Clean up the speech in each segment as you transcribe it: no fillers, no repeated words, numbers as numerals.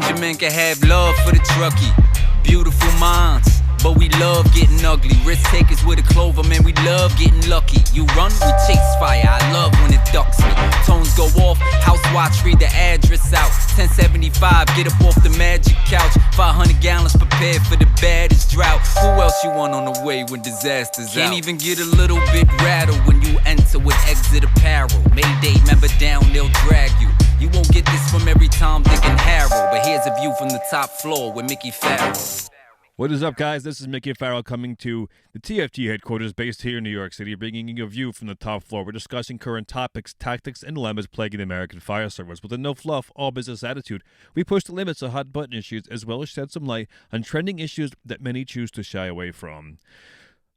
Benjamin can have love for the truckie. Beautiful minds, but we love getting ugly. Risk takers with a clover, man, we love getting lucky. You run, we chase fire, I love when it ducks me. Tones go off, house watch, read the address out. 1075, get up off the magic couch. 500 gallons prepared for the baddest drought. Who else you want on the way when disaster's out? Can't even get a little bit rattled when you enter with exit apparel. Mayday, member down, they'll drag you. You won't get this from every Tom, Dick, and Harry, but here's a view from the top floor with Mickey Farrell. What is up, guys? This is Mickey Farrell coming to the TFG headquarters based here in New York City, bringing you a view from the top floor. We're discussing current topics, tactics, and dilemmas plaguing the American fire service. With a no-fluff, all-business attitude, we push the limits of hot-button issues as well as shed some light on trending issues that many choose to shy away from.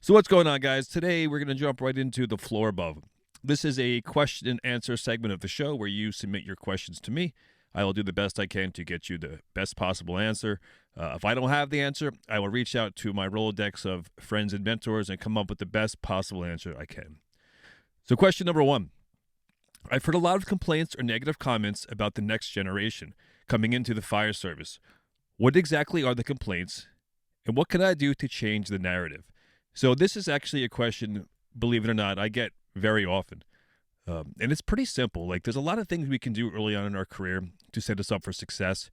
So what's going on, guys? Today, we're going to jump right into the floor above. This is a question and answer segment of the show where you submit your questions to me. I will do the best I can to get you the best possible answer. If I don't have the answer, I will reach out to my Rolodex of friends and mentors and come up with the best possible answer I can. So question number 1. I've heard a lot of complaints or negative comments about the next generation coming into the fire service. What exactly are the complaints, and what can I do to change the narrative? So this is actually a question, believe it or not, I get very often. And it's pretty simple. Like, there's a lot of things we can do early on in our career to set us up for success.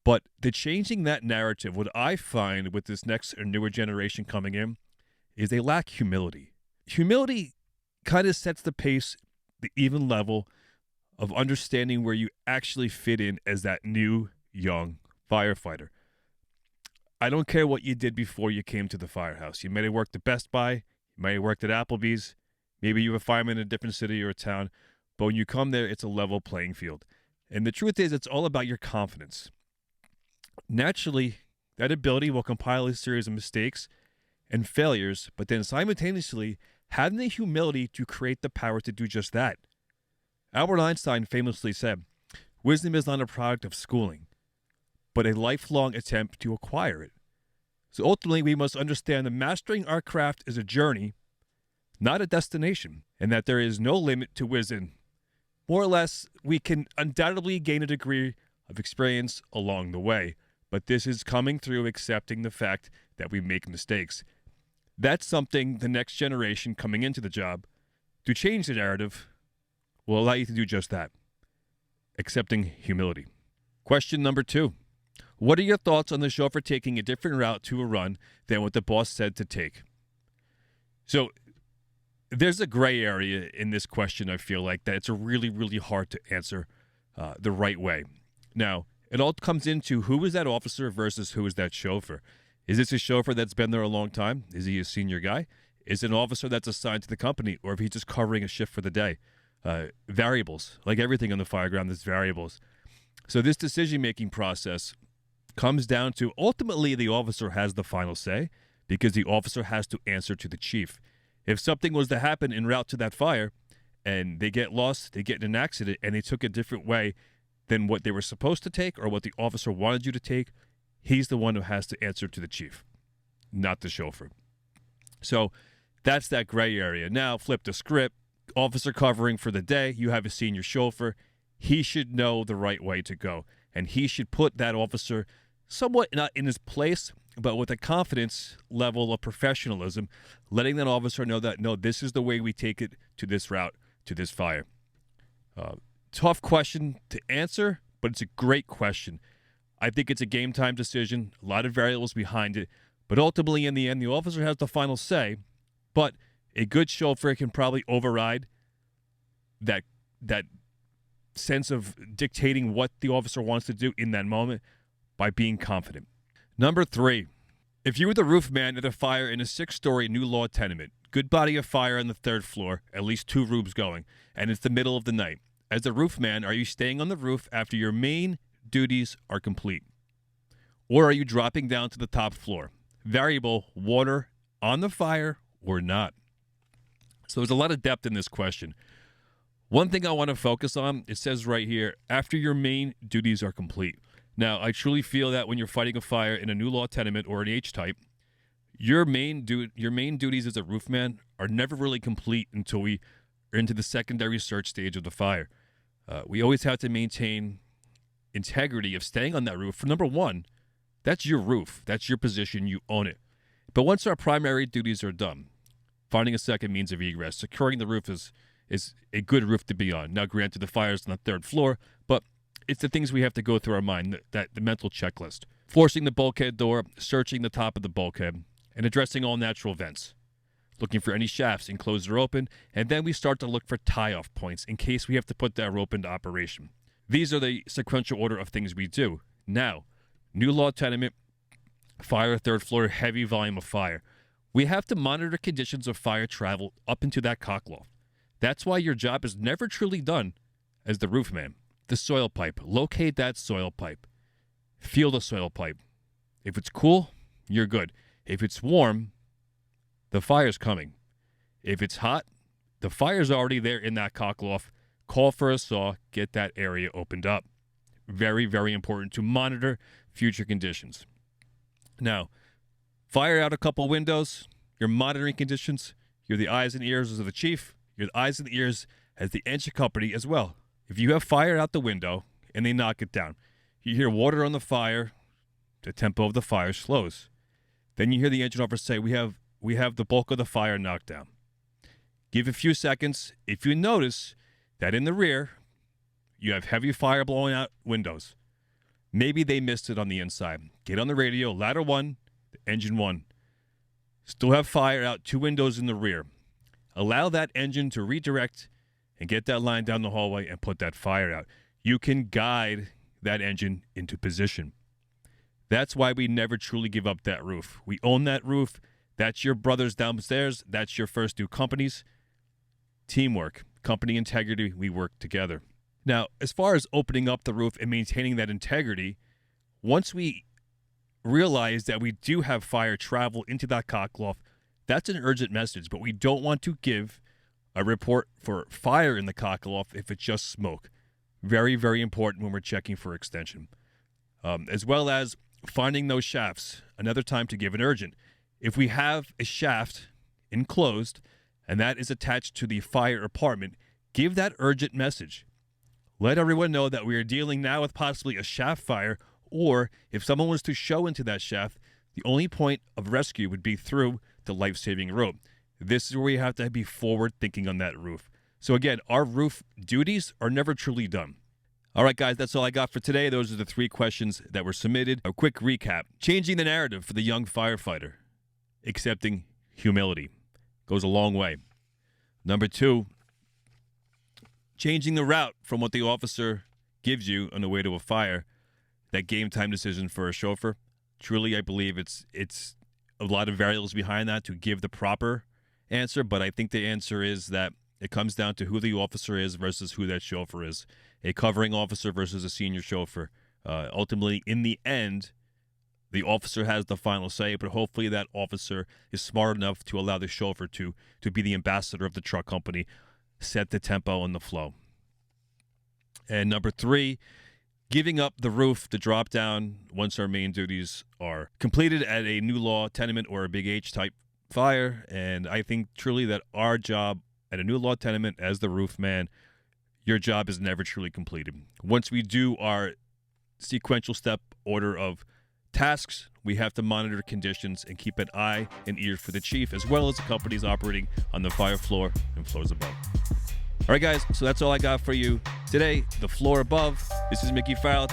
But the changing that narrative, what I find with this next or newer generation coming in, is they lack humility. Humility kind of sets the pace, the even level of understanding where you actually fit in as that new, young firefighter. I don't care what you did before you came to the firehouse. You may have worked at Best Buy. You may have worked at Applebee's. Maybe you're a fireman in a different city or a town, but when you come there, it's a level playing field. And the truth is, it's all about your confidence. Naturally, that ability will compile a series of mistakes and failures, but then simultaneously, having the humility to create the power to do just that. Albert Einstein famously said, "Wisdom is not a product of schooling, but a lifelong attempt to acquire it." So ultimately, we must understand that mastering our craft is a journey, not a destination, and that there is no limit to wisdom. More or less, we can undoubtedly gain a degree of experience along the way, but this is coming through accepting the fact that we make mistakes. That's something the next generation coming into the job to change the narrative will allow you to do just that, accepting humility. Question number 2. What are your thoughts on the chauffeur taking a different route to a run than what the boss said to take? So, there's a gray area in this question, I feel like, that it's really, really hard to answer the right way. Now, it all comes into who is that officer versus who is that chauffeur. Is this a chauffeur that's been there a long time? Is he a senior guy? Is it an officer that's assigned to the company, or if he's just covering a shift for the day? Variables. Like everything on the fireground, there's variables. So this decision-making process comes down to ultimately the officer has the final say because the officer has to answer to the chief. If something was to happen en route to that fire and they get lost, they get in an accident, and they took a different way than what they were supposed to take or what the officer wanted you to take, he's the one who has to answer to the chief, not the chauffeur. So that's that gray area. Now flip the script. Officer covering for the day, you have a senior chauffeur. He should know the right way to go, and he should put that officer somewhat not in his place, but with a confidence level of professionalism, letting that officer know that, no, this is the way we take it to this route, to this fire. Tough question to answer, but it's a great question. I think it's a game time decision, a lot of variables behind it, but ultimately in the end, the officer has the final say, but a good chauffeur can probably override that sense of dictating what the officer wants to do in that moment by being confident. Number 3, if you were the roof man at a fire in a 6-story new law tenement, good body of fire on the 3rd floor, at least 2 roofs going, and it's the middle of the night. As the roof man, are you staying on the roof after your main duties are complete? Or are you dropping down to the top floor? Variable, water on the fire or not? So there's a lot of depth in this question. One thing I want to focus on, it says right here, after your main duties are complete. Now, I truly feel that when you're fighting a fire in a new law tenement or an H-type, your main duties as a roofman are never really complete until we are into the secondary search stage of the fire. We always have to maintain integrity of staying on that roof. For number one, that's your roof. That's your position. You own it. But once our primary duties are done, finding a second means of egress, securing the roof is a good roof to be on. Now, granted, the fire's on the third floor, but it's the things we have to go through our mind, the mental checklist. Forcing the bulkhead door, searching the top of the bulkhead, and addressing all natural vents. Looking for any shafts enclosed or open, and then we start to look for tie-off points in case we have to put that rope into operation. These are the sequential order of things we do. Now, new law tenement, fire third floor, heavy volume of fire. We have to monitor conditions of fire travel up into that cockloft. That's why your job is never truly done as the roof man. The soil pipe. Locate that soil pipe. Feel the soil pipe. If it's cool, you're good. If it's warm, the fire's coming. If it's hot, the fire's already there in that cockloft. Call for a saw. Get that area opened up. Very, very important to monitor future conditions. Now, fire out a couple windows. You're monitoring conditions. You're the eyes and ears of the chief. You're the eyes and ears as the engine company as well. If you have fire out the window and they knock it down, you hear water on the fire, the tempo of the fire slows. Then you hear the engine officer say, we have the bulk of the fire knocked down. Give a few seconds. If you notice that in the rear, you have heavy fire blowing out windows, maybe they missed it on the inside. Get on the radio, ladder 1, engine 1. Still have fire out 2 windows in the rear. Allow that engine to redirect and get that line down the hallway and put that fire out. You can guide that engine into position. That's why we never truly give up that roof. We own that roof. That's your brothers downstairs. That's your first 2 companies. Teamwork, company integrity, we work together. Now, as far as opening up the roof and maintaining that integrity, once we realize that we do have fire travel into that cockloft, that's an urgent message, but we don't want to give a report for fire in the cockloft if it's just smoke. Very, very important when we're checking for extension. As well as finding those shafts, another time to give an urgent. If we have a shaft enclosed and that is attached to the fire apartment, give that urgent message. Let everyone know that we are dealing now with possibly a shaft fire, or if someone was to show into that shaft, the only point of rescue would be through the life-saving rope. This is where you have to be forward-thinking on that roof. So again, our roof duties are never truly done. All right, guys, that's all I got for today. Those are the 3 questions that were submitted. A quick recap. Changing the narrative for the young firefighter. Accepting humility. Goes a long way. Number 2, changing the route from what the officer gives you on the way to a fire. That game time decision for a chauffeur. Truly, I believe it's a lot of variables behind that to give the proper answer, but I think the answer is that it comes down to who the officer is versus who that chauffeur is. A covering officer versus a senior chauffeur. Ultimately, in the end, the officer has the final say, but hopefully that officer is smart enough to allow the chauffeur to be the ambassador of the truck company, set the tempo and the flow. And number 3, giving up the roof, the drop down, once our main duties are completed at a new law tenement or a big H type fire. And I think truly that our job at a new law tenement as the roof man, your job is never truly completed. Once we do our sequential step order of tasks, we have to monitor conditions and keep an eye and ear for the chief, as well as the companies operating on the fire floor and floors above. All right, guys, so that's all I got for you today. The floor above. This is Mickey Farrell.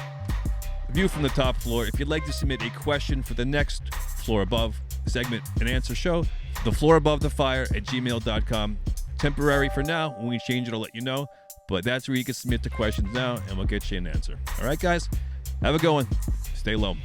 View from the top floor. If you'd like to submit a question for the next Floor Above segment and answer show, thefloorabovethefire@gmail.com. Temporary for now. When we change it, I'll let you know. But that's where you can submit the questions now, and we'll get you an answer. All right, guys, have a good one. Stay low.